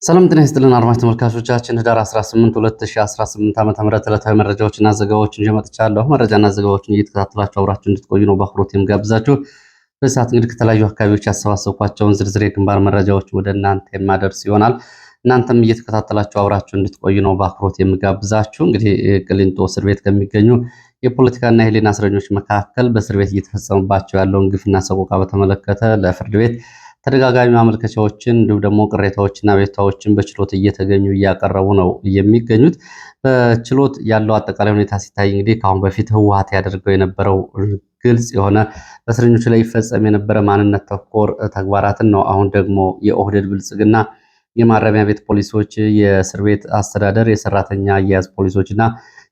ሰላም ጤና ይስጥልን አድማጭ ተመልካቾቻችን ህዳር 18 2018 ዓ.ም ዕለታዊ መረጃዎችና ዘገባዎችን ይዤ መጥቻለሁ። መረጃና ዘገባዎችን እየተከታተላችሁ አብራችሁ እንድትቆዩ ነው በአክብሮት የምጋብዛችሁ። በዚህ ሰዓት እንግዲህ ከተለያዩ አካባቢዎች ያሰባሰብኳቸውን ዝርዝር የግንባር መረጃዎች ወደ እናንተ የማደርስ ይሆናል። እናንተም እየተከታተላችሁ አብራችሁ እንድትቆዩ ነው በአክብሮት የምጋብዛችሁ። እንግዲህ ቅሊንጦ እስር ቤት ከሚገኙ የፖለቲካና የህሊና እስረኞች መካከል በእስር ቤት እየተፈጸመባቸው ያለውን ግፍና ሰቆቃ በተመለከተ ለፍርድ ቤት ተደጋጋሚ ማመልከቻዎችን እንዲሁም ደግሞ ቅሬታዎችና አቤቱታዎችን በችሎት እየተገኙ እያቀረቡ ነው የሚገኙት። በችሎት ያለው አጠቃላይ ሁኔታ ሲታይ እንግዲህ ከአሁን በፊት ህወሓት ያደርገው የነበረው ግልጽ የሆነ በእስረኞች ላይ ይፈጸም የነበረ ማንነት ተኮር ተግባራትን ነው አሁን ደግሞ የኦህዴድ ብልጽግና የማረሚያ ቤት ፖሊሶች፣ የእስር ቤት አስተዳደር፣ የሰራተኛ አያያዝ ፖሊሶችና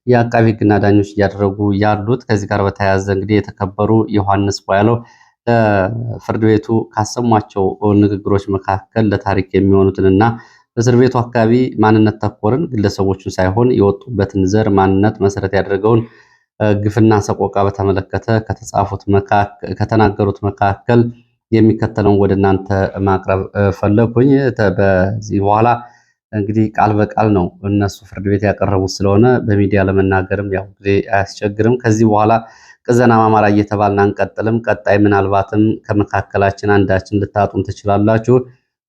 የአቃቢ ህግና ዳኞች እያደረጉ ያሉት። ከዚህ ጋር በተያያዘ እንግዲህ የተከበሩ ዮሐንስ ቧያለው ፍርድ ቤቱ ካሰሟቸው ንግግሮች መካከል ለታሪክ የሚሆኑትንና በእስር ቤቱ አካባቢ ማንነት ተኮርን ግለሰቦችን ሳይሆን የወጡበትን ዘር ማንነት መሰረት ያደረገውን ግፍና ሰቆቃ በተመለከተ ከተናገሩት መካከል የሚከተለውን ወደ እናንተ ማቅረብ ፈለኩኝ። በዚህ በኋላ እንግዲህ ቃል በቃል ነው እነሱ ፍርድ ቤት ያቀረቡት ስለሆነ በሚዲያ ለመናገርም ያው እንግዲህ አያስቸግርም። ከዚህ በኋላ ቅዘና ማማራ እየተባልን አንቀጥልም። ቀጣይ ምናልባትም ከመካከላችን አንዳችን ልታጡን ትችላላችሁ።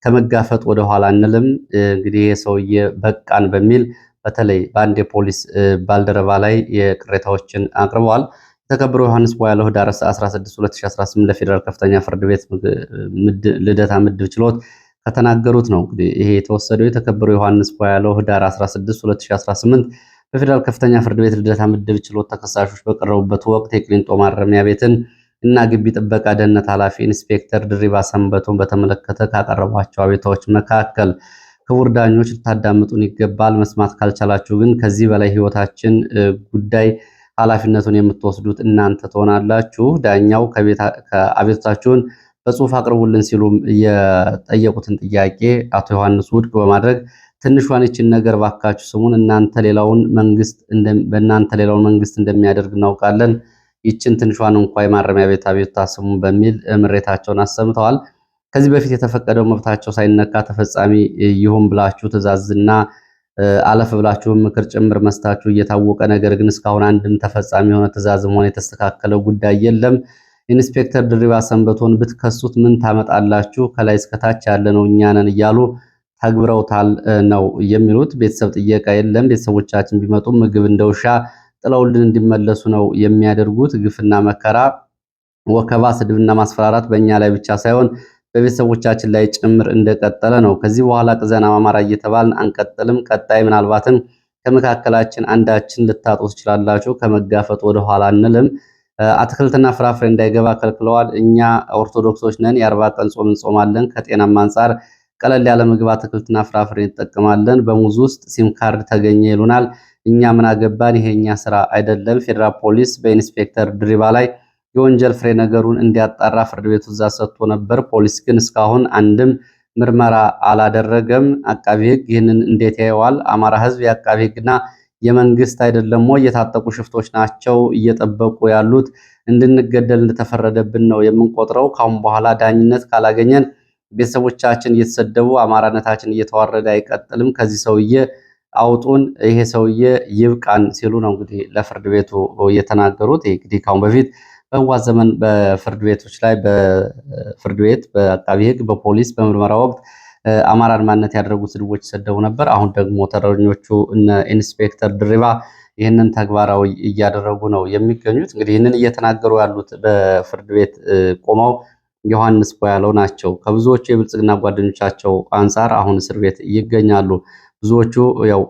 ከመጋፈጥ ወደኋላ አንልም። እንግዲህ የሰውዬ በቃን በሚል በተለይ በአንድ የፖሊስ ባልደረባ ላይ የቅሬታዎችን አቅርበዋል። የተከበሩ ዮሐንስ ቧያለው ህዳር 16 2018 ለፌዴራል ከፍተኛ ፍርድ ቤት ልደታ ምድብ ችሎት ከተናገሩት ነው እንግዲህ ይሄ የተወሰደው። የተከበሩ ዮሐንስ ቧያለው ህዳር 16 2018 በፌዴራል ከፍተኛ ፍርድ ቤት ልደታ ምድብ ችሎት ተከሳሾች በቀረቡበት ወቅት የቅሊንጦ ማረሚያ ቤትን እና ግቢ ጥበቃ ደህንነት ኃላፊ ኢንስፔክተር ድሪባ ሰንበቶን በተመለከተ ካቀረቧቸው አቤቱታዎች መካከል ክቡር ዳኞች ልታዳምጡን ይገባል። መስማት ካልቻላችሁ ግን ከዚህ በላይ ህይወታችን ጉዳይ ኃላፊነቱን የምትወስዱት እናንተ ትሆናላችሁ። ዳኛው ከአቤቱታችሁን በጽሁፍ አቅርቡልን ሲሉም የጠየቁትን ጥያቄ አቶ ዮሐንስ ውድቅ በማድረግ ትንሿን ይችን ነገር ባካችሁ ስሙን፣ በእናንተ ሌላውን መንግስት እንደሚያደርግ እናውቃለን። ይችን ትንሿን እንኳ የማረሚያ ቤት አቤቱታ ስሙን በሚል ምሬታቸውን አሰምተዋል። ከዚህ በፊት የተፈቀደው መብታቸው ሳይነካ ተፈጻሚ ይሁን ብላችሁ ትዕዛዝና አለፍ ብላችሁ ምክር ጭምር መስታችሁ እየታወቀ ነገር ግን እስካሁን አንድም ተፈጻሚ የሆነ ትዕዛዝም ሆነ የተስተካከለ ጉዳይ የለም። ኢንስፔክተር ድሪባ ሰንበቶን ብትከሱት ምን ታመጣላችሁ? ከላይ እስከታች ያለነው እኛ ነን እያሉ ተግብረውታል ነው የሚሉት። ቤተሰብ ጥየቃ የለም። ቤተሰቦቻችን ቢመጡ ምግብ እንደ ውሻ ጥለውልን እንዲመለሱ ነው የሚያደርጉት። ግፍና መከራ፣ ወከባ፣ ስድብና ማስፈራራት በእኛ ላይ ብቻ ሳይሆን በቤተሰቦቻችን ላይ ጭምር እንደቀጠለ ነው። ከዚህ በኋላ ቅዘና ማማራ እየተባልን አንቀጥልም። ቀጣይ ምናልባትም ከመካከላችን አንዳችን ልታጡ ትችላላችሁ። ከመጋፈጥ ወደኋላ አንልም። አትክልትና ፍራፍሬ እንዳይገባ ከልክለዋል። እኛ ኦርቶዶክሶች ነን። የ40 ቀን ጾም እንጾማለን። ከጤናማ አንጻር ቀለል ያለ ምግብ አትክልትና ፍራፍሬ እንጠቀማለን። በሙዝ ውስጥ ሲም ካርድ ተገኘ ይሉናል። እኛ ምን አገባን? ይሄኛ ስራ አይደለም። ፌዴራል ፖሊስ በኢንስፔክተር ድሪባ ላይ የወንጀል ፍሬ ነገሩን እንዲያጣራ ፍርድ ቤቱ ትዕዛዝ ሰጥቶ ነበር። ፖሊስ ግን እስካሁን አንድም ምርመራ አላደረገም። አቃቢ ሕግ ይህንን እንዴት ያየዋል? አማራ ሕዝብ የአቃቢ ሕግና የመንግስት አይደለም ወይ? የታጠቁ ሽፍቶች ናቸው እየጠበቁ ያሉት። እንድንገደል እንደተፈረደብን ነው የምንቆጥረው። ካሁን በኋላ ዳኝነት ካላገኘን ቤተሰቦቻችን እየተሰደቡ አማራነታችን እየተዋረደ አይቀጥልም። ከዚህ ሰውዬ አውጡን፣ ይሄ ሰውዬ ይብቃን ሲሉ ነው እንግዲህ ለፍርድ ቤቱ የተናገሩት። ይህ እንግዲህ ካሁን በፊት በህወሓት ዘመን በፍርድ ቤቶች ላይ በፍርድ ቤት በአቃቢ ሕግ በፖሊስ በምርመራ ወቅት አማራን ማንነት ያደረጉ ስድቦች ይሰደቡ ነበር። አሁን ደግሞ ተረኞቹ እነ ኢንስፔክተር ድሪባ ይህንን ተግባራዊ እያደረጉ ነው የሚገኙት። እንግዲህ ይህንን እየተናገሩ ያሉት በፍርድ ቤት ቆመው ዮሐንስ ቧያለው ናቸው። ከብዙዎቹ የብልጽግና ጓደኞቻቸው አንጻር አሁን እስር ቤት ይገኛሉ። ብዙዎቹ ያው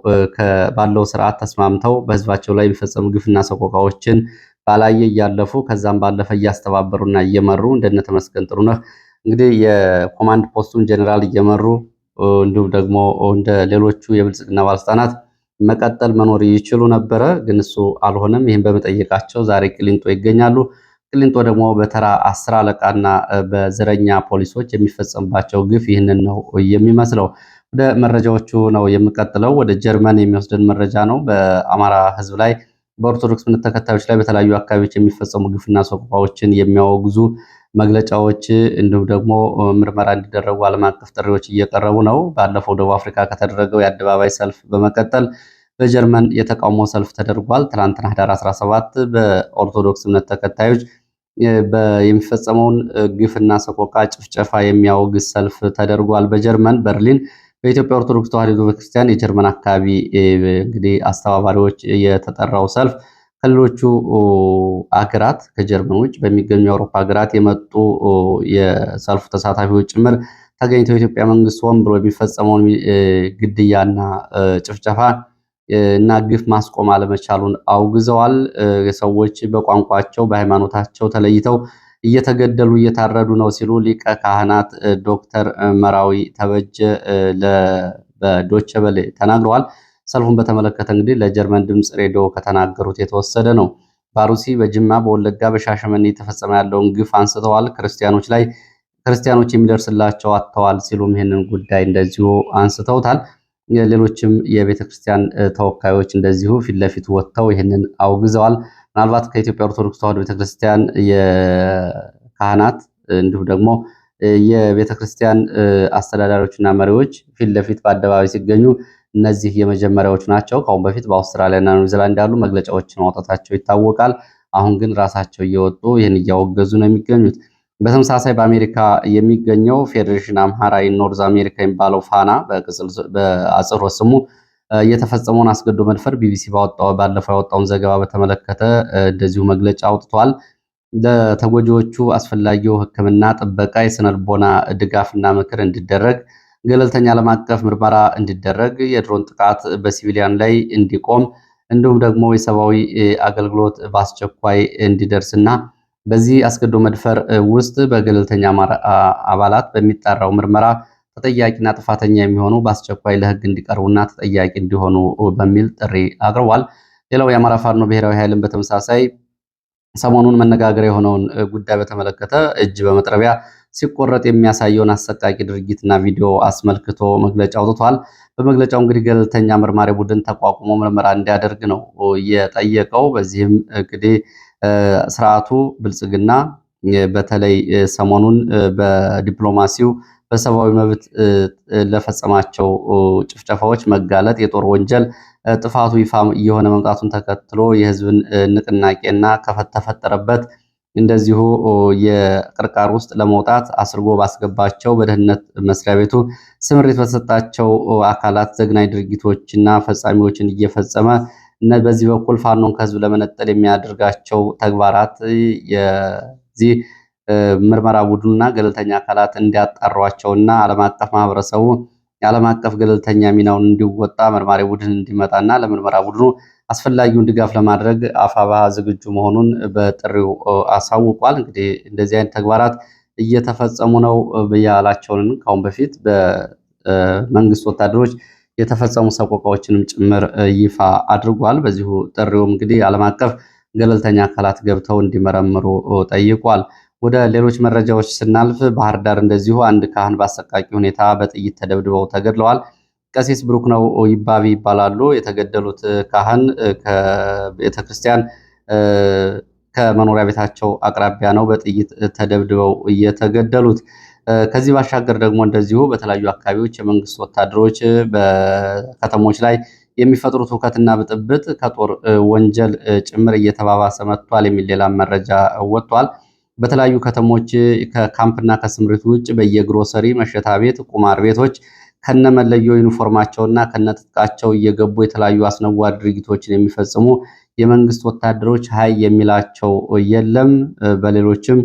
ባለው ስርዓት ተስማምተው በህዝባቸው ላይ የሚፈጸሙ ግፍና ሰቆቃዎችን ባላየ እያለፉ ከዛም ባለፈ እያስተባበሩና እየመሩ እንደነ ተመስገን ጥሩነህ እንግዲህ የኮማንድ ፖስቱን ጀኔራል እየመሩ እንዲሁም ደግሞ እንደ ሌሎቹ የብልጽግና ባለስልጣናት መቀጠል መኖር ይችሉ ነበረ። ግን እሱ አልሆነም። ይህን በመጠየቃቸው ዛሬ ቅሊንጦ ይገኛሉ። ቅሊንጦ ደግሞ በተራ 10 አለቃና በዘረኛ ፖሊሶች የሚፈጸምባቸው ግፍ ይህንን ነው የሚመስለው። ወደ መረጃዎቹ ነው የምቀጥለው። ወደ ጀርመን የሚወስደን መረጃ ነው። በአማራ ህዝብ ላይ በኦርቶዶክስ እምነት ተከታዮች ላይ በተለያዩ አካባቢዎች የሚፈጸሙ ግፍና ሰቆቃዎችን የሚያወግዙ መግለጫዎች እንዲሁም ደግሞ ምርመራ እንዲደረጉ ዓለም አቀፍ ጥሪዎች እየቀረቡ ነው። ባለፈው ደቡብ አፍሪካ ከተደረገው የአደባባይ ሰልፍ በመቀጠል በጀርመን የተቃውሞ ሰልፍ ተደርጓል። ትናንትና ህዳር 17 በኦርቶዶክስ እምነት ተከታዮች የሚፈጸመውን ግፍና ሰቆቃ ጭፍጨፋ የሚያወግዝ ሰልፍ ተደርጓል። በጀርመን በርሊን በኢትዮጵያ ኦርቶዶክስ ተዋሕዶ ቤተክርስቲያን የጀርመን አካባቢ እንግዲህ አስተባባሪዎች የተጠራው ሰልፍ ከሌሎቹ አገራት ከጀርመን ውጭ በሚገኙ የአውሮፓ ሀገራት የመጡ የሰልፉ ተሳታፊዎች ጭምር ተገኝተው የኢትዮጵያ መንግስት ሆን ብሎ የሚፈጸመውን ግድያና ጭፍጨፋ እና ግፍ ማስቆም አለመቻሉን አውግዘዋል። ሰዎች በቋንቋቸው በሃይማኖታቸው ተለይተው እየተገደሉ እየታረዱ ነው ሲሉ ሊቀ ካህናት ዶክተር መራዊ ተበጀ በዶቼ ቬለ ተናግረዋል። ሰልፉን በተመለከተ እንግዲህ ለጀርመን ድምፅ ሬዲዮ ከተናገሩት የተወሰደ ነው። በአሩሲ፣ በጅማ፣ በወለጋ፣ በሻሸመኔ የተፈጸመ ያለውን ግፍ አንስተዋል። ክርስቲያኖች የሚደርስላቸው አጥተዋል ሲሉም ይህንን ጉዳይ እንደዚሁ አንስተውታል። ሌሎችም የቤተ ክርስቲያን ተወካዮች እንደዚሁ ፊት ለፊት ወጥተው ይህንን አውግዘዋል። ምናልባት ከኢትዮጵያ ኦርቶዶክስ ተዋሕዶ ቤተክርስቲያን የካህናት እንዲሁም ደግሞ የቤተክርስቲያን አስተዳዳሪዎችና መሪዎች ፊት ለፊት በአደባባይ ሲገኙ እነዚህ የመጀመሪያዎቹ ናቸው። ከአሁን በፊት በአውስትራሊያና ኒውዚላንድ ያሉ መግለጫዎችን ማውጣታቸው ይታወቃል። አሁን ግን ራሳቸው እየወጡ ይህን እያወገዙ ነው የሚገኙት። በተመሳሳይ በአሜሪካ የሚገኘው ፌዴሬሽን አምሃራ ኖርዝ አሜሪካ የሚባለው ፋና በአጽሮት ስሙ የተፈጸመውን አስገዶ መድፈር ቢቢሲ ባለፈው ያወጣውን ዘገባ በተመለከተ እንደዚሁ መግለጫ አውጥቷል። ለተጎጂዎቹ አስፈላጊው ሕክምና፣ ጥበቃ፣ የስነልቦና ድጋፍና ምክር እንዲደረግ፣ ገለልተኛ ዓለም አቀፍ ምርመራ እንዲደረግ፣ የድሮን ጥቃት በሲቪሊያን ላይ እንዲቆም እንዲሁም ደግሞ የሰብአዊ አገልግሎት በአስቸኳይ እንዲደርስና በዚህ አስገዶ መድፈር ውስጥ በገለልተኛ አባላት በሚጣራው ምርመራ ተጠያቂና ጥፋተኛ የሚሆኑ በአስቸኳይ ለሕግ እንዲቀርቡና ተጠያቂ እንዲሆኑ በሚል ጥሪ አቅርቧል። ሌላው የአማራ ፋኖ ብሔራዊ ኃይልን በተመሳሳይ ሰሞኑን መነጋገሪያ የሆነውን ጉዳይ በተመለከተ እጅ በመጥረቢያ ሲቆረጥ የሚያሳየውን አሰቃቂ ድርጊትና ቪዲዮ አስመልክቶ መግለጫ አውጥቷል። በመግለጫው እንግዲህ ገለልተኛ መርማሪ ቡድን ተቋቁሞ ምርመራ እንዲያደርግ ነው የጠየቀው። በዚህም እንግዲህ ስርዓቱ ብልጽግና በተለይ ሰሞኑን በዲፕሎማሲው በሰብአዊ መብት ለፈጸማቸው ጭፍጨፋዎች መጋለጥ የጦር ወንጀል ጥፋቱ ይፋ እየሆነ መምጣቱን ተከትሎ የህዝብን ንቅናቄና ተፈጠረበት እንደዚሁ የቅርቃር ውስጥ ለመውጣት አስርጎ ባስገባቸው በደህንነት መስሪያ ቤቱ ስምሪት በተሰጣቸው አካላት ዘግናኝ ድርጊቶችና ፈጻሚዎችን እየፈጸመ በዚህ በኩል ፋኖን ከህዝብ ለመነጠል የሚያደርጋቸው ተግባራት የዚህ ምርመራ ቡድኑና ገለልተኛ አካላት እንዲያጣሯቸውና ዓለም አቀፍ ማህበረሰቡ የዓለም አቀፍ ገለልተኛ ሚናውን እንዲወጣ መርማሪ ቡድን እንዲመጣና ለምርመራ ቡድኑ አስፈላጊውን ድጋፍ ለማድረግ አፋባ ዝግጁ መሆኑን በጥሪው አሳውቋል። እንግዲህ እንደዚህ አይነት ተግባራት እየተፈጸሙ ነው ያላቸውን ካሁን በፊት በመንግስት ወታደሮች የተፈጸሙ ሰቆቃዎችንም ጭምር ይፋ አድርጓል። በዚሁ ጥሪውም እንግዲህ ዓለም አቀፍ ገለልተኛ አካላት ገብተው እንዲመረምሩ ጠይቋል። ወደ ሌሎች መረጃዎች ስናልፍ ባህር ዳር እንደዚሁ አንድ ካህን በአሰቃቂ ሁኔታ በጥይት ተደብድበው ተገድለዋል። ቀሲስ ብሩክ ነው ይባቢ ይባላሉ። የተገደሉት ካህን ከቤተክርስቲያን ከመኖሪያ ቤታቸው አቅራቢያ ነው በጥይት ተደብድበው እየተገደሉት። ከዚህ ባሻገር ደግሞ እንደዚሁ በተለያዩ አካባቢዎች የመንግስት ወታደሮች በከተሞች ላይ የሚፈጥሩት ሁከትና ብጥብጥ ከጦር ወንጀል ጭምር እየተባባሰ መጥቷል የሚል ሌላ መረጃ ወጥቷል። በተለያዩ ከተሞች ከካምፕና ከስምሪት ውጭ በየግሮሰሪ መሸታ ቤት፣ ቁማር ቤቶች ከነመለዮ ዩኒፎርማቸውና ከነትጥቃቸው እየገቡ የተለያዩ አስነዋሪ ድርጊቶችን የሚፈጽሙ የመንግስት ወታደሮች ሀይ የሚላቸው የለም። በሌሎችም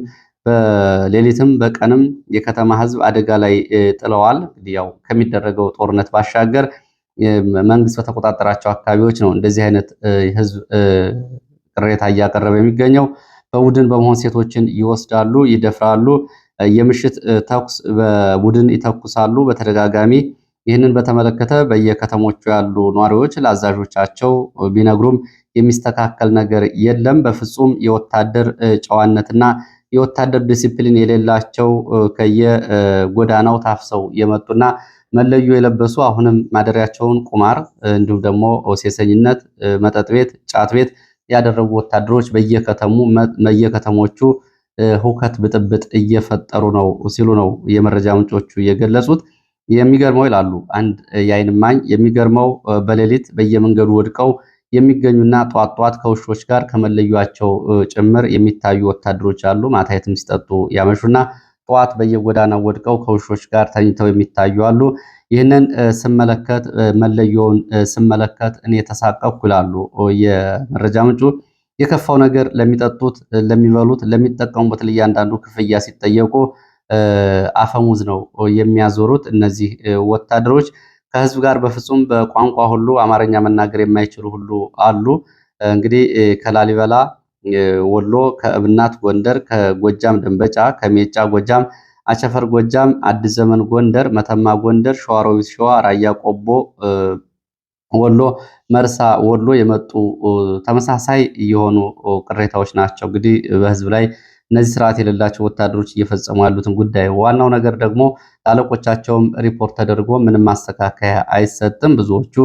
በሌሊትም በቀንም የከተማ ህዝብ አደጋ ላይ ጥለዋል። እንግዲህ ያው ከሚደረገው ጦርነት ባሻገር መንግስት በተቆጣጠራቸው አካባቢዎች ነው እንደዚህ አይነት ህዝብ ቅሬታ እያቀረበ የሚገኘው። በቡድን በመሆን ሴቶችን ይወስዳሉ፣ ይደፍራሉ፣ የምሽት ተኩስ በቡድን ይተኩሳሉ በተደጋጋሚ። ይህንን በተመለከተ በየከተሞቹ ያሉ ነዋሪዎች ለአዛዦቻቸው ቢነግሩም የሚስተካከል ነገር የለም። በፍጹም የወታደር ጨዋነትና የወታደር ዲሲፕሊን የሌላቸው ከየጎዳናው ታፍሰው የመጡና መለዮ የለበሱ አሁንም ማደሪያቸውን ቁማር እንዲሁም ደግሞ ሴሰኝነት፣ መጠጥ ቤት፣ ጫት ቤት ያደረጉ ወታደሮች በየከተሞቹ ሁከት ብጥብጥ እየፈጠሩ ነው ሲሉ ነው የመረጃ ምንጮቹ የገለጹት። የሚገርመው ይላሉ አንድ የዓይን እማኝ፣ የሚገርመው በሌሊት በየመንገዱ ወድቀው የሚገኙና ጧት ጧት ከውሾች ጋር ከመለያቸው ጭምር የሚታዩ ወታደሮች አሉ። ማታ የትም ሲጠጡ ያመሹና ጠዋት በየጎዳናው ወድቀው ከውሾች ጋር ተኝተው የሚታዩ አሉ። ይህንን ስመለከት መለየውን ስመለከት እኔ ተሳቀቅኩ ይላሉ የመረጃ ምንጩ። የከፋው ነገር ለሚጠጡት፣ ለሚበሉት፣ ለሚጠቀሙበት ለእያንዳንዱ ክፍያ ሲጠየቁ አፈሙዝ ነው የሚያዞሩት። እነዚህ ወታደሮች ከህዝብ ጋር በፍጹም በቋንቋ ሁሉ አማርኛ መናገር የማይችሉ ሁሉ አሉ። እንግዲህ ከላሊበላ ወሎ፣ ከእብናት ጎንደር፣ ከጎጃም ደንበጫ፣ ከሜጫ ጎጃም፣ አቸፈር ጎጃም፣ አዲስ ዘመን ጎንደር፣ መተማ ጎንደር፣ ሸዋሮቢት ሸዋ፣ ራያ ቆቦ ወሎ፣ መርሳ ወሎ የመጡ ተመሳሳይ የሆኑ ቅሬታዎች ናቸው። እንግዲህ በህዝብ ላይ እነዚህ ስርዓት የሌላቸው ወታደሮች እየፈጸሙ ያሉትን ጉዳይ። ዋናው ነገር ደግሞ ለአለቆቻቸውም ሪፖርት ተደርጎ ምንም ማስተካከያ አይሰጥም። ብዙዎቹ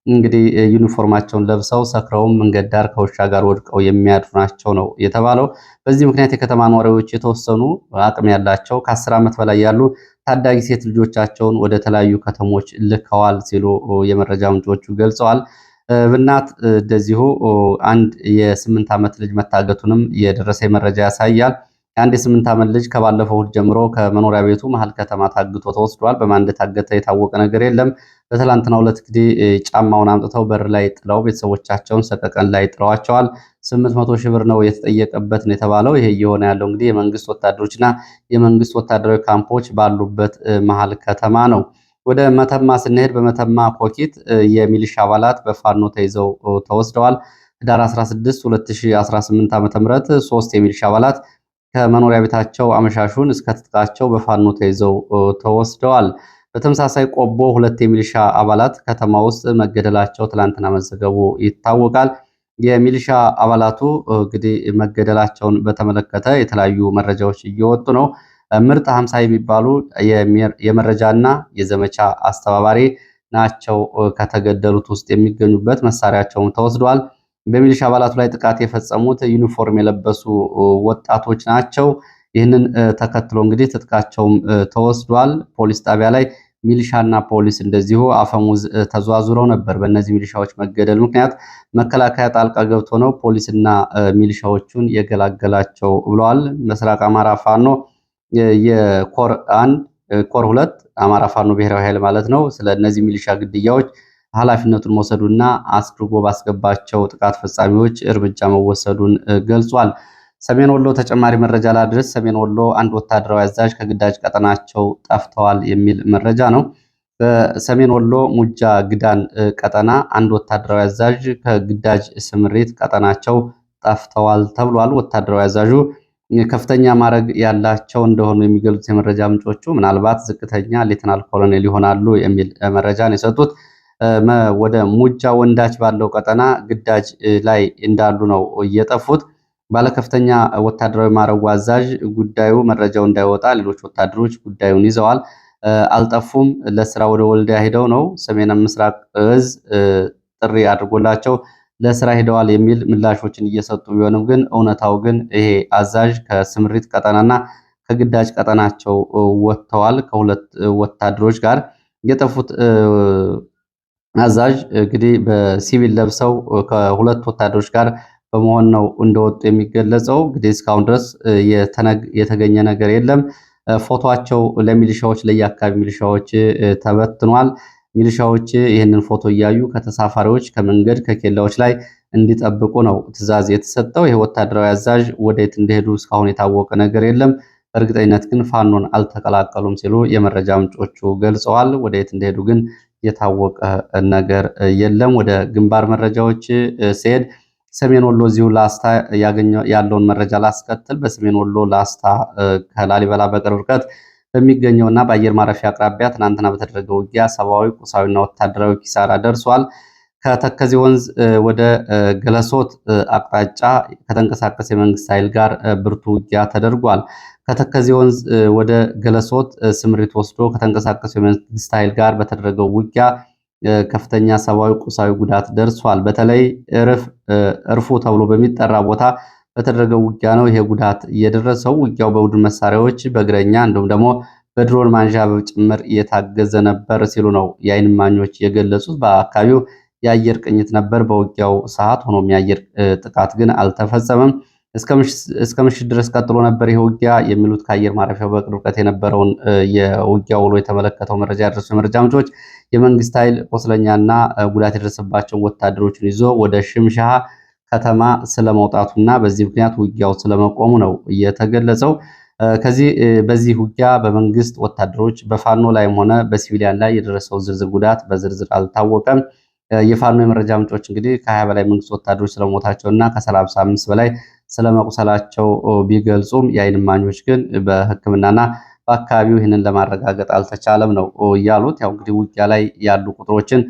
እንግዲህ ዩኒፎርማቸውን ለብሰው ሰክረውም መንገድ ዳር ከውሻ ጋር ወድቀው የሚያድሩ ናቸው ነው የተባለው። በዚህ ምክንያት የከተማ ነዋሪዎች የተወሰኑ አቅም ያላቸው ከ10 ዓመት በላይ ያሉ ታዳጊ ሴት ልጆቻቸውን ወደ ተለያዩ ከተሞች ልከዋል ሲሉ የመረጃ ምንጮቹ ገልጸዋል። ብናት እንደዚሁ አንድ የ8 ዓመት ልጅ መታገቱንም የደረሰ መረጃ ያሳያል። አንድ የ8 ዓመት ልጅ ከባለፈው እሁድ ጀምሮ ከመኖሪያ ቤቱ መሀል ከተማ ታግቶ ተወስዷል። በማን እንደታገተ የታወቀ ነገር የለም። በትላንትናው ዕለት እንግዲህ ጫማውን አምጥተው በር ላይ ጥለው ቤተሰቦቻቸውን ሰቀቀን ላይ ጥለዋቸዋል። 800 ሺህ ብር ነው የተጠየቀበት ነው የተባለው። ይሄ እየሆነ ያለው እንግዲህ የመንግስት ወታደሮችና የመንግስት ወታደራዊ ካምፖች ባሉበት መሀል ከተማ ነው። ወደ መተማ ስንሄድ በመተማ ኮኪት የሚሊሻ አባላት በፋኖ ተይዘው ተወስደዋል። ህዳር 16 2018 ዓ.ም 3 የሚሊሻ አባላት ከመኖሪያ ቤታቸው አመሻሹን እስከ ትጥቃቸው በፋኖ ተይዘው ተወስደዋል። በተመሳሳይ ቆቦ 2 የሚሊሻ አባላት ከተማ ውስጥ መገደላቸው ትላንትና መዘገቡ ይታወቃል። የሚሊሻ አባላቱ እንግዲህ መገደላቸውን በተመለከተ የተለያዩ መረጃዎች እየወጡ ነው። ምርጥ 50 የሚባሉ የመረጃና የዘመቻ አስተባባሪ ናቸው ከተገደሉት ውስጥ የሚገኙበት። መሳሪያቸውን ተወስደዋል። በሚሊሻ አባላቱ ላይ ጥቃት የፈጸሙት ዩኒፎርም የለበሱ ወጣቶች ናቸው። ይህንን ተከትሎ እንግዲህ ትጥቃቸውም ተወስዷል። ፖሊስ ጣቢያ ላይ ሚሊሻና ፖሊስ እንደዚሁ አፈሙዝ ተዘዋዙረው ነበር። በእነዚህ ሚሊሻዎች መገደል ምክንያት መከላከያ ጣልቃ ገብቶ ነው ፖሊስና ሚሊሻዎቹን የገላገላቸው ብለዋል። ምስራቅ አማራ ፋኖ የኮር 1 ኮር 2 አማራ ፋኖ ብሔራዊ ኃይል ማለት ነው ስለ እነዚህ ሚሊሻ ግድያዎች ኃላፊነቱን መውሰዱና አስርጎ ባስገባቸው ጥቃት ፈጻሚዎች እርምጃ መወሰዱን ገልጿል። ሰሜን ወሎ ተጨማሪ መረጃ ላድረስ። ሰሜን ወሎ አንድ ወታደራዊ አዛዥ ከግዳጅ ቀጠናቸው ጠፍተዋል የሚል መረጃ ነው። በሰሜን ወሎ ሙጃ ግዳን ቀጠና አንድ ወታደራዊ አዛዥ ከግዳጅ ስምሪት ቀጠናቸው ጠፍተዋል ተብሏል። ወታደራዊ አዛዡ ከፍተኛ ማዕረግ ያላቸው እንደሆኑ የሚገልጹት የመረጃ ምንጮቹ ምናልባት ዝቅተኛ ሌተናል ኮሎኔል ይሆናሉ የሚል መረጃ ነው የሰጡት። ወደ ሙጃ ወንዳች ባለው ቀጠና ግዳጅ ላይ እንዳሉ ነው እየጠፉት። ባለከፍተኛ ወታደራዊ ማዕረጉ አዛዥ ጉዳዩ መረጃው እንዳይወጣ ሌሎች ወታደሮች ጉዳዩን ይዘዋል። አልጠፉም። ለስራ ወደ ወልዲያ ሄደው ነው ሰሜን ምስራቅ እዝ ጥሪ አድርጎላቸው ለስራ ሄደዋል የሚል ምላሾችን እየሰጡ ቢሆንም ግን እውነታው ግን ይሄ አዛዥ ከስምሪት ቀጠናና ከግዳጅ ቀጠናቸው ወጥተዋል። ከሁለት ወታደሮች ጋር የጠፉት አዛዥ እንግዲህ በሲቪል ለብሰው ከሁለት ወታደሮች ጋር በመሆን ነው እንደወጡ የሚገለጸው። እንግዲህ እስካሁን ድረስ የተገኘ ነገር የለም። ፎቶቸው ለሚሊሻዎች ለየአካባቢ ሚሊሻዎች ተበትኗል። ሚሊሻዎች ይህንን ፎቶ እያዩ ከተሳፋሪዎች ከመንገድ ከኬላዎች ላይ እንዲጠብቁ ነው ትዕዛዝ የተሰጠው። ይህ ወታደራዊ አዛዥ ወዴት እንደሄዱ እስካሁን የታወቀ ነገር የለም። በእርግጠኝነት ግን ፋኖን አልተቀላቀሉም ሲሉ የመረጃ ምንጮቹ ገልጸዋል። ወዴት እንደሄዱ ግን የታወቀ ነገር የለም። ወደ ግንባር መረጃዎች ሲሄድ ሰሜን ወሎ እዚሁ ላስታ ያለውን መረጃ ላስከትል። በሰሜን ወሎ ላስታ ከላሊበላ በቅርብ ርቀት በሚገኘውና በአየር ማረፊያ አቅራቢያ ትናንትና በተደረገው ውጊያ ሰብአዊ፣ ቁሳዊና ወታደራዊ ኪሳራ ደርሷል። ከተከዜ ወንዝ ወደ ገለሶት አቅጣጫ ከተንቀሳቀሰ የመንግስት ኃይል ጋር ብርቱ ውጊያ ተደርጓል። ከተከዜ ወንዝ ወደ ገለሶት ስምሪት ወስዶ ከተንቀሳቀሰ የመንግስት ኃይል ጋር በተደረገው ውጊያ ከፍተኛ ሰብአዊ፣ ቁሳዊ ጉዳት ደርሷል። በተለይ እርፉ ተብሎ በሚጠራ ቦታ በተደረገው ውጊያ ነው ይሄ ጉዳት የደረሰው። ውጊያው በቡድን መሳሪያዎች፣ በእግረኛ እንዲሁም ደግሞ በድሮን ማንዣበብ ጭምር እየታገዘ ነበር ሲሉ ነው የዓይን እማኞች የገለጹት። በአካባቢው የአየር ቅኝት ነበር በውጊያው ሰዓት። ሆኖም የአየር ጥቃት ግን አልተፈጸመም። እስከ ምሽት ድረስ ቀጥሎ ነበር ይህ ውጊያ የሚሉት ከአየር ማረፊያው በቅርብ ርቀት የነበረውን የውጊያ ውሎ የተመለከተው መረጃ ያደረሱ የመረጃ ምንጮች የመንግስት ኃይል ቆስለኛና ጉዳት የደረሰባቸው ወታደሮችን ይዞ ወደ ሽምሻሃ ከተማ ስለመውጣቱና በዚህ ምክንያት ውጊያው ስለመቆሙ ነው የተገለጸው። በዚህ ውጊያ በመንግስት ወታደሮች በፋኖ ላይም ሆነ በሲቪሊያን ላይ የደረሰው ዝርዝር ጉዳት በዝርዝር አልታወቀም። የፋኖ የመረጃ ምንጮች እንግዲህ ከ20 በላይ መንግስት ወታደሮች ስለሞታቸውና ከ35 በላይ ስለመቁሰላቸው ቢገልጹም የዓይን እማኞች ግን በሕክምናና በአካባቢው ይህንን ለማረጋገጥ አልተቻለም ነው እያሉት። ያው እንግዲህ ውጊያ ላይ ያሉ ቁጥሮችን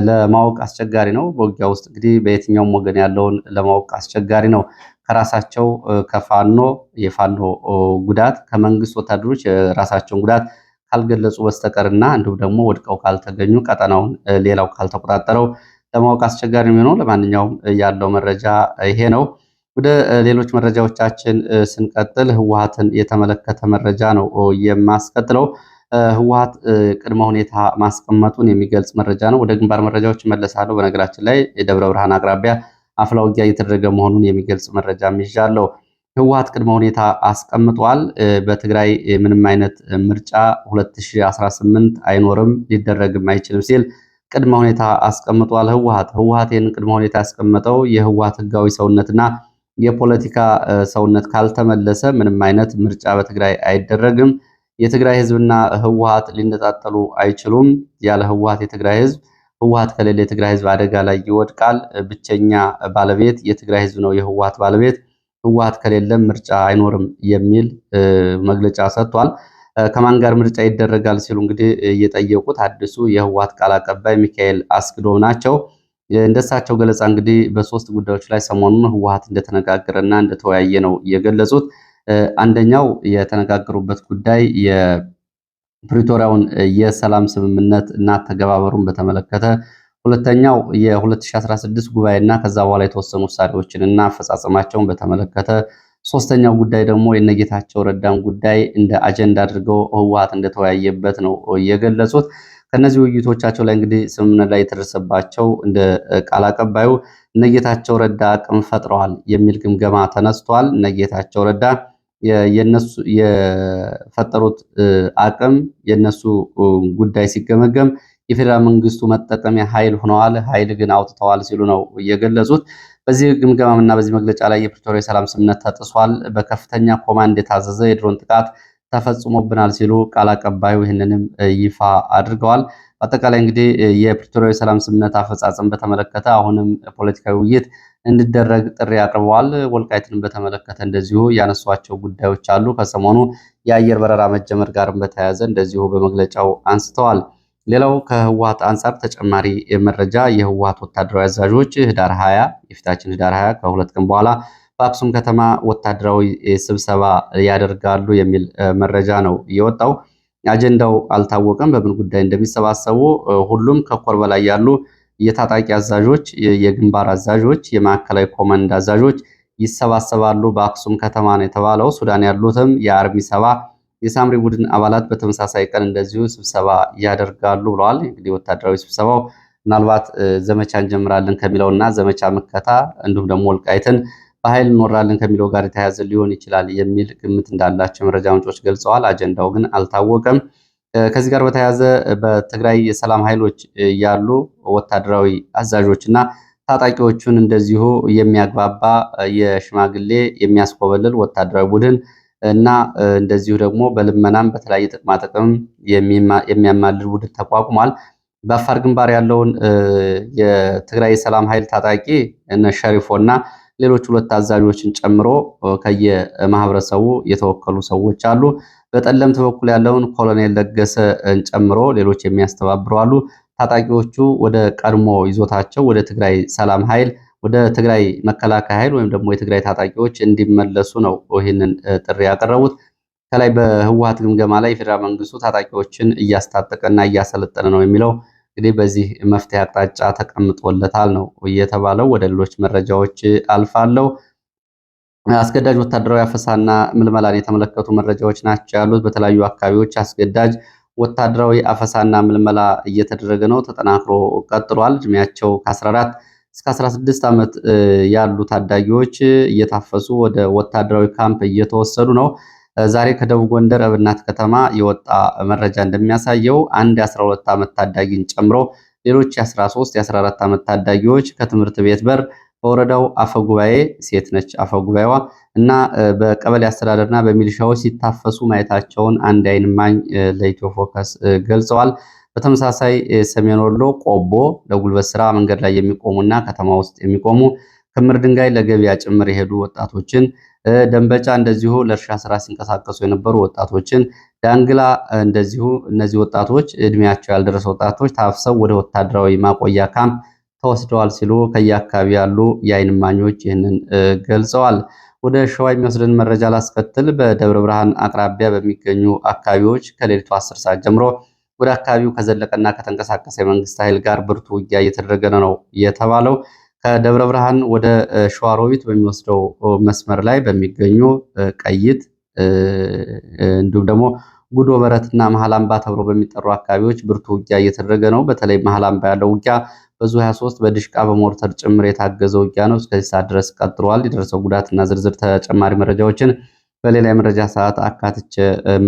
ለማወቅ አስቸጋሪ ነው። በውጊያ ውስጥ እንግዲህ በየትኛውም ወገን ያለውን ለማወቅ አስቸጋሪ ነው። ከራሳቸው ከፋኖ የፋኖ ጉዳት ከመንግስት ወታደሮች የራሳቸውን ጉዳት ካልገለጹ በስተቀርና እንዲሁም ደግሞ ወድቀው ካልተገኙ ቀጠናውን ሌላው ካልተቆጣጠረው ለማወቅ አስቸጋሪ የሚሆነው። ለማንኛውም ያለው መረጃ ይሄ ነው። ወደ ሌሎች መረጃዎቻችን ስንቀጥል ህወሓትን የተመለከተ መረጃ ነው የማስቀጥለው። ህወሓት ቅድመ ሁኔታ ማስቀመጡን የሚገልጽ መረጃ ነው። ወደ ግንባር መረጃዎች እመለሳለሁ። በነገራችን ላይ የደብረ ብርሃን አቅራቢያ አፍላ ውጊያ እየተደረገ መሆኑን የሚገልጽ መረጃ ይዣለሁ። ህወሓት ቅድመ ሁኔታ አስቀምጧል። በትግራይ ምንም አይነት ምርጫ 2018 አይኖርም ሊደረግም አይችልም ሲል ቅድመ ሁኔታ አስቀምጧል። ህወሓት ይህን ቅድመ ሁኔታ ያስቀመጠው የህወሓት ህጋዊ ሰውነትና የፖለቲካ ሰውነት ካልተመለሰ ምንም አይነት ምርጫ በትግራይ አይደረግም። የትግራይ ህዝብና ህወሓት ሊነጣጠሉ አይችሉም። ያለ ህወሓት የትግራይ ህዝብ፣ ህወሓት ከሌለ የትግራይ ህዝብ አደጋ ላይ ይወድቃል። ብቸኛ ባለቤት የትግራይ ህዝብ ነው የህወሓት ባለቤት። ህወሓት ከሌለም ምርጫ አይኖርም የሚል መግለጫ ሰጥቷል። ከማን ጋር ምርጫ ይደረጋል ሲሉ እንግዲህ እየጠየቁት አዲሱ የህወሓት ቃል አቀባይ ሚካኤል አስክዶም ናቸው። እንደሳቸው ገለጻ እንግዲህ በሶስት ጉዳዮች ላይ ሰሞኑን ህወሓት እንደተነጋገረና እንደተወያየ ነው የገለጹት። አንደኛው የተነጋገሩበት ጉዳይ የፕሪቶሪያውን የሰላም ስምምነት እና ተገባበሩን በተመለከተ፣ ሁለተኛው የ2016 ጉባኤና ከዛ በኋላ የተወሰኑ ውሳኔዎችን እና አፈጻጸማቸውን በተመለከተ፣ ሶስተኛው ጉዳይ ደግሞ የነጌታቸው ረዳን ጉዳይ እንደ አጀንዳ አድርገው ህወሓት እንደተወያየበት ነው የገለጹት። ከነዚህ ውይይቶቻቸው ላይ እንግዲህ ስምምነት ላይ የተደረሰባቸው እንደ ቃል አቀባዩ እነጌታቸው ረዳ አቅም ፈጥረዋል የሚል ግምገማ ተነስቷል። እነጌታቸው ረዳ የነሱ የፈጠሩት አቅም የነሱ ጉዳይ ሲገመገም የፌዴራል መንግስቱ መጠቀሚያ ኃይል ሆነዋል፣ ኃይል ግን አውጥተዋል ሲሉ ነው የገለጹት። በዚህ ግምገማና በዚህ መግለጫ ላይ የፕሪቶሪያ የሰላም ስምምነት ተጥሷል፣ በከፍተኛ ኮማንድ የታዘዘ የድሮን ጥቃት ተፈጽሞብናል ሲሉ ቃል አቀባዩ ይህንንም ይፋ አድርገዋል። በአጠቃላይ እንግዲህ የፕሪቶሪያ የሰላም ስምምነት አፈጻጸም በተመለከተ አሁንም ፖለቲካዊ ውይይት እንዲደረግ ጥሪ አቅርበዋል። ወልቃይትን በተመለከተ እንደዚሁ ያነሷቸው ጉዳዮች አሉ። ከሰሞኑ የአየር በረራ መጀመር ጋርም በተያያዘ እንደዚሁ በመግለጫው አንስተዋል። ሌላው ከህወሓት አንጻር ተጨማሪ መረጃ የህወሓት ወታደራዊ አዛዦች የፊታችን ህዳር 20 ከሁለት ቀን በኋላ በአክሱም ከተማ ወታደራዊ ስብሰባ ያደርጋሉ የሚል መረጃ ነው የወጣው። አጀንዳው አልታወቀም፣ በምን ጉዳይ እንደሚሰባሰቡ። ሁሉም ከኮር በላይ ያሉ የታጣቂ አዛዦች፣ የግንባር አዛዦች፣ የማዕከላዊ ኮማንድ አዛዦች ይሰባሰባሉ በአክሱም ከተማ ነው የተባለው። ሱዳን ያሉትም የአርሚ 70 የሳምሪ ቡድን አባላት በተመሳሳይ ቀን እንደዚሁ ስብሰባ ያደርጋሉ ብለዋል። እንግዲህ ወታደራዊ ስብሰባው ምናልባት ዘመቻ እንጀምራለን ከሚለውና ዘመቻ መከታ እንዲሁም ደግሞ ወልቃይትን በኃይል እንወራለን ከሚለው ጋር የተያያዘ ሊሆን ይችላል የሚል ግምት እንዳላቸው መረጃ ምንጮች ገልጸዋል። አጀንዳው ግን አልታወቀም። ከዚህ ጋር በተያያዘ በትግራይ የሰላም ኃይሎች ያሉ ወታደራዊ አዛዦች እና ታጣቂዎቹን እንደዚሁ የሚያግባባ የሽማግሌ የሚያስኮበልል ወታደራዊ ቡድን እና እንደዚሁ ደግሞ በልመናም በተለያየ ጥቅማጥቅም የሚያማልል ቡድን ተቋቁሟል። በአፋር ግንባር ያለውን የትግራይ የሰላም ኃይል ታጣቂ እነ ሸሪፎ እና ሌሎች ሁለት አዛዦችን ጨምሮ ከየማህበረሰቡ የተወከሉ ሰዎች አሉ። በጠለምት በኩል ያለውን ኮሎኔል ለገሰን ጨምሮ ሌሎች የሚያስተባብሩ አሉ። ታጣቂዎቹ ወደ ቀድሞ ይዞታቸው ወደ ትግራይ ሰላም ኃይል፣ ወደ ትግራይ መከላከያ ኃይል ወይም ደግሞ የትግራይ ታጣቂዎች እንዲመለሱ ነው ይህንን ጥሪ ያቀረቡት። ከላይ በህወሓት ግምገማ ላይ የፌዴራል መንግስቱ ታጣቂዎችን እያስታጠቀና እያሰለጠነ ነው የሚለው እንግዲህ በዚህ መፍትሄ አቅጣጫ ተቀምጦለታል ነው እየተባለው። ወደ ሌሎች መረጃዎች አልፋለሁ። አስገዳጅ ወታደራዊ አፈሳና ምልመላን የተመለከቱ መረጃዎች ናቸው ያሉት። በተለያዩ አካባቢዎች አስገዳጅ ወታደራዊ አፈሳና ምልመላ እየተደረገ ነው፣ ተጠናክሮ ቀጥሏል። እድሜያቸው ከ14 እስከ 16 ዓመት ያሉ ታዳጊዎች እየታፈሱ ወደ ወታደራዊ ካምፕ እየተወሰዱ ነው። ዛሬ ከደቡብ ጎንደር እብናት ከተማ የወጣ መረጃ እንደሚያሳየው አንድ የ12 ዓመት ታዳጊን ጨምሮ ሌሎች የ13 የ14 ዓመት ታዳጊዎች ከትምህርት ቤት በር በወረዳው አፈጉባኤ ሴት ነች አፈጉባኤዋ እና በቀበሌ አስተዳደርና በሚሊሻዎች ሲታፈሱ ማየታቸውን አንድ አይን እማኝ ለኢትዮ ፎከስ ገልጸዋል። በተመሳሳይ ሰሜን ወሎ ቆቦ ለጉልበት ስራ መንገድ ላይ የሚቆሙና ከተማ ውስጥ የሚቆሙ ክምር ድንጋይ ለገበያ ጭምር የሄዱ ወጣቶችን፣ ደንበጫ እንደዚሁ ለእርሻ ስራ ሲንቀሳቀሱ የነበሩ ወጣቶችን፣ ዳንግላ እንደዚሁ እነዚህ ወጣቶች እድሜያቸው ያልደረሰ ወጣቶች ታፍሰው ወደ ወታደራዊ ማቆያ ካምፕ ተወስደዋል ሲሉ ከየአካባቢ ያሉ የዓይን እማኞች ይህንን ገልጸዋል። ወደ ሸዋ የሚወስድን መረጃ ላስከትል። በደብረ ብርሃን አቅራቢያ በሚገኙ አካባቢዎች ከሌሊቱ 10 ሰዓት ጀምሮ ወደ አካባቢው ከዘለቀና ከተንቀሳቀሰ የመንግስት ኃይል ጋር ብርቱ ውጊያ እየተደረገ ነው የተባለው። ከደብረ ብርሃን ወደ ሸዋሮቢት በሚወስደው መስመር ላይ በሚገኙ ቀይት እንዲሁም ደግሞ ጉዶ በረትና መሃል አምባ ተብሎ በሚጠሩ አካባቢዎች ብርቱ ውጊያ እየተደረገ ነው። በተለይ መሃል አምባ ያለው ውጊያ በዙ 23 በድሽቃ በሞርተር ጭምር የታገዘ ውጊያ ነው። እስከዚህ ሰዓት ድረስ ቀጥሏል። የደረሰው ጉዳትና ዝርዝር ተጨማሪ መረጃዎችን በሌላ የመረጃ ሰዓት አካትቼ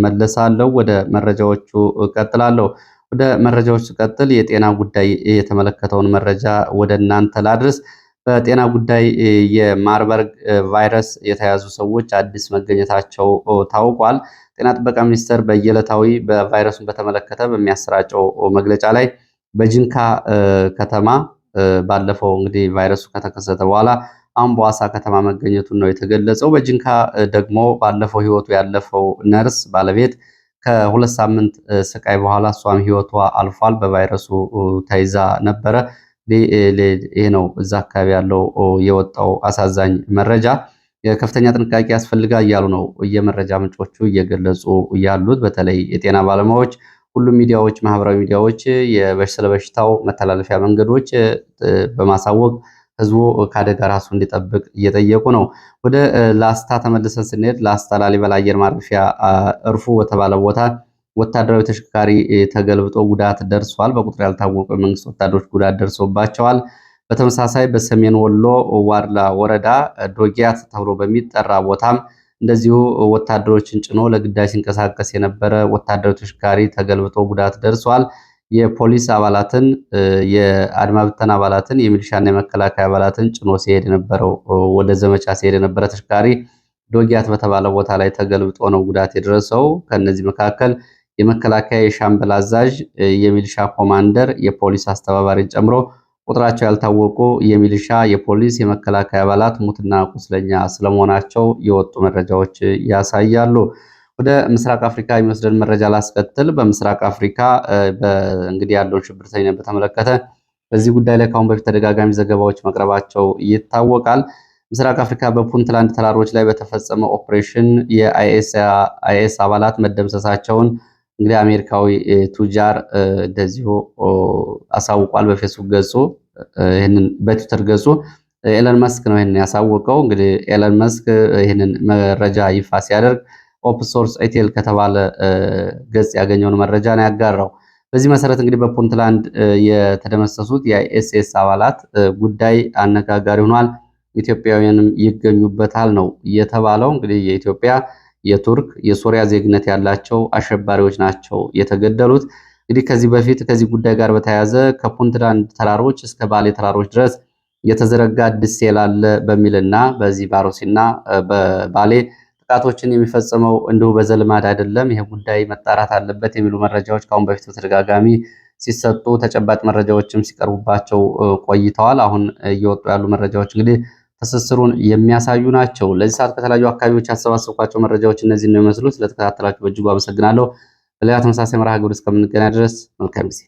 መለሳለሁ። ወደ መረጃዎቹ እቀጥላለሁ። ወደ መረጃዎች ስቀጥል የጤና ጉዳይ የተመለከተውን መረጃ ወደ እናንተ ላድርስ። በጤና ጉዳይ የማርበርግ ቫይረስ የተያዙ ሰዎች አዲስ መገኘታቸው ታውቋል። ጤና ጥበቃ ሚኒስቴር በየዕለታዊ በቫይረሱን በተመለከተ በሚያሰራጨው መግለጫ ላይ በጅንካ ከተማ ባለፈው እንግዲህ ቫይረሱ ከተከሰተ በኋላ አሁን በዋሳ ከተማ መገኘቱን ነው የተገለጸው። በጅንካ ደግሞ ባለፈው ህይወቱ ያለፈው ነርስ ባለቤት ከ2 ሳምንት ስቃይ በኋላ እሷም ህይወቷ አልፏል። በቫይረሱ ተይዛ ነበረ። ይሄ ነው እዛ አካባቢ ያለው የወጣው አሳዛኝ መረጃ። ከፍተኛ ጥንቃቄ ያስፈልጋል እያሉ ነው የመረጃ ምንጮቹ እየገለጹ ያሉት። በተለይ የጤና ባለሙያዎች፣ ሁሉም ሚዲያዎች፣ ማህበራዊ ሚዲያዎች ስለ በሽታው መተላለፊያ መንገዶች በማሳወቅ ህዝቡ ከአደጋ ራሱ እንዲጠብቅ እየጠየቁ ነው። ወደ ላስታ ተመልሰን ስንሄድ ላስታ ላሊበላ አየር ማረፊያ እርፉ በተባለ ቦታ ወታደራዊ ተሽከርካሪ ተገልብጦ ጉዳት ደርሷል። በቁጥር ያልታወቁ የመንግስት ወታደሮች ጉዳት ደርሶባቸዋል። በተመሳሳይ በሰሜን ወሎ ዋድላ ወረዳ ዶጊያት ተብሎ በሚጠራ ቦታም እንደዚሁ ወታደሮችን ጭኖ ለግዳጅ ሲንቀሳቀስ የነበረ ወታደራዊ ተሽከርካሪ ተገልብጦ ጉዳት ደርሷል። የፖሊስ አባላትን፣ የአድማ ብተና አባላትን፣ የሚሊሻና የመከላከያ አባላትን ጭኖ ሲሄድ የነበረው ወደ ዘመቻ ሲሄድ የነበረ ተሽከርካሪ ዶጊያት በተባለ ቦታ ላይ ተገልብጦ ነው ጉዳት የደረሰው። ከነዚህ መካከል የመከላከያ የሻምበል አዛዥ፣ የሚሊሻ ኮማንደር፣ የፖሊስ አስተባባሪን ጨምሮ ቁጥራቸው ያልታወቁ የሚሊሻ፣ የፖሊስ፣ የመከላከያ አባላት ሙትና ቁስለኛ ስለመሆናቸው የወጡ መረጃዎች ያሳያሉ። ወደ ምስራቅ አፍሪካ የሚወስደን መረጃ ላስከትል። በምስራቅ አፍሪካ እንግዲህ ያለውን ሽብርተኝነት በተመለከተ በዚህ ጉዳይ ላይ ከአሁን በፊት ተደጋጋሚ ዘገባዎች መቅረባቸው ይታወቃል። ምስራቅ አፍሪካ በፑንትላንድ ተራሮች ላይ በተፈጸመ ኦፕሬሽን የአይኤስ አባላት መደምሰሳቸውን እንግዲህ አሜሪካዊ ቱጃር እንደዚሁ አሳውቋል በፌስቡክ ገጹ። ይህንን በትዊተር ገጹ ኤለን መስክ ነው ይህንን ያሳወቀው። እንግዲህ ኤለን መስክ ይህንን መረጃ ይፋ ሲያደርግ ኦፕን ሶርስ ኢቴል ከተባለ ገጽ ያገኘውን መረጃ ነው ያጋራው። በዚህ መሰረት እንግዲህ በፑንትላንድ የተደመሰሱት የአይኤስኤስ አባላት ጉዳይ አነጋጋሪ ሆኗል። ኢትዮጵያውያንም ይገኙበታል ነው የተባለው። እንግዲህ የኢትዮጵያ፣ የቱርክ፣ የሶሪያ ዜግነት ያላቸው አሸባሪዎች ናቸው የተገደሉት። እንግዲህ ከዚህ በፊት ከዚህ ጉዳይ ጋር በተያያዘ ከፑንትላንድ ተራሮች እስከ ባሌ ተራሮች ድረስ የተዘረጋ ድሴል አለ በሚልና በዚህ ባሮሲና በባሌ ጥቃቶችን የሚፈጽመው እንዲሁ በዘልማድ አይደለም፣ ይሄ ጉዳይ መጣራት አለበት የሚሉ መረጃዎች ከአሁን በፊት በተደጋጋሚ ሲሰጡ ተጨባጭ መረጃዎችም ሲቀርቡባቸው ቆይተዋል። አሁን እየወጡ ያሉ መረጃዎች እንግዲህ ትስስሩን የሚያሳዩ ናቸው። ለዚህ ሰዓት ከተለያዩ አካባቢዎች ያሰባሰብኳቸው መረጃዎች እነዚህ ነው የሚመስሉት። ስለተከታተላችሁ በእጅጉ አመሰግናለሁ። በሌላ ተመሳሳይ መርሃ ግብር እስከምንገናኝ ድረስ መልካም ጊዜ